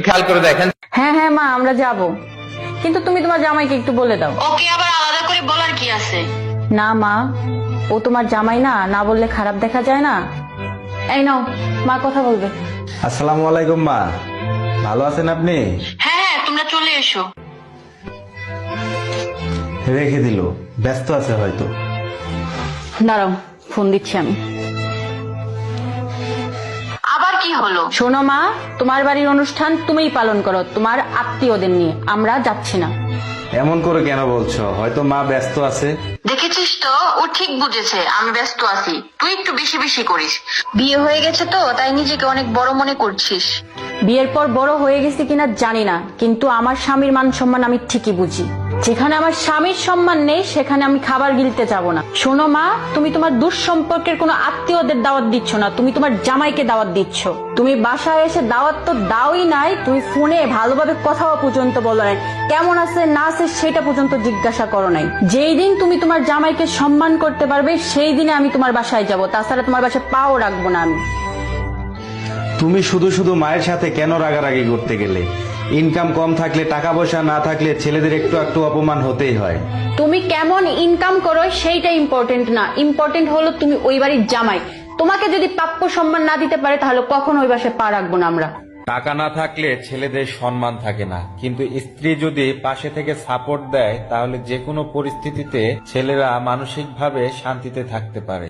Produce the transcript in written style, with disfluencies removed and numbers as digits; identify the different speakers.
Speaker 1: খেয়াল করে দেখেন।
Speaker 2: হ্যাঁ হ্যাঁ মা, আমরা যাব, কিন্তু তুমি তোমার জামাইকে একটু বলে দাও।
Speaker 3: ওকে আবার আলাদা করে বলার কি আছে?
Speaker 2: না মা, ও তোমার জামাই না, না বললে খারাপ দেখা যায় না। এই নাও, মা কথা বলবে।
Speaker 4: আসসালামু আলাইকুম মা, ভালো আছেন আপনি?
Speaker 3: হ্যাঁ হ্যাঁ, তোমরা চলে এসো।
Speaker 4: রেখে দিল, ব্যস্ত আছে হয়তো।
Speaker 2: দাঁড়াও, ফোন দিচ্ছি আমি।
Speaker 3: আবার কি হলো?
Speaker 2: শোনো মা, তোমার বাড়ির অনুষ্ঠান তুমিই পালন করো তোমার আত্মীয়দের নিয়ে, আমরা যাচ্ছি না।
Speaker 4: এমন করে কেন বলছো? হয়তো মা ব্যস্ত আছে।
Speaker 3: দেখেছিস তো, ও ঠিক বুঝেছে আমি ব্যস্ত আছি। তুই একটু বেশি বেশি করিস। বিয়ে হয়ে গেছে তো তাই নিজেকে অনেক বড় মনে করছিস।
Speaker 2: বিয়ের পর বড় হয়ে গেছি কিনা জানি না, কিন্তু আমার স্বামীর মান সম্মান আমি ঠিকই বুঝি। যেখানে আমার স্বামীর সম্মান নেই সেখানে আমি খাবার গিলতে যাব না। শোনো মা, তুমি তোমার দুঃসম্পর্কের কোনো আত্মীয়দের দাওয়াত দিচ্ছ না, তুমি তোমার জামাইকে দাওয়াত দিচ্ছ। তুমি বাসায় এসে দাওয়াত তো দাওই নাই, তুমি ফোনে ভালোভাবে কথাও পর্যন্ত বলো নাই, কেমন আছে না আছে সেটা পর্যন্ত জিজ্ঞাসা করো নাই। যেই দিন তুমি তোমার জামাইকে সম্মান করতে পারবে সেই দিনে আমি তোমার বাসায় যাব, তাছাড়া তোমার বাসায় পাও রাখবো না আমি।
Speaker 4: তুমি শুধু শুধু মায়ের সাথে কেন রাগারাগি করতে গেলে? ইনকাম কম থাকলে, টাকা পয়সা না থাকলে ছেলেদের একটু একটু অপমান হতেই হয়।
Speaker 2: তুমি কেমন ইনকাম করো সেইটা ইম্পর্টেন্ট না, ইম্পর্টেন্ট হলো তুমি ওই বাড়ির জামাই। তোমাকে যদি প্রাপ্য সম্মান না দিতে পারে তাহলে কখনো ওই বাসায় পা রাখবো না আমরা।
Speaker 5: টাকা না থাকলে ছেলেদের সম্মান থাকে না, কিন্তু স্ত্রী যদি পাশে থেকে সাপোর্ট দেয় তাহলে যে কোনো পরিস্থিতিতে ছেলেরা মানসিকভাবে শান্তিতে থাকতে পারে।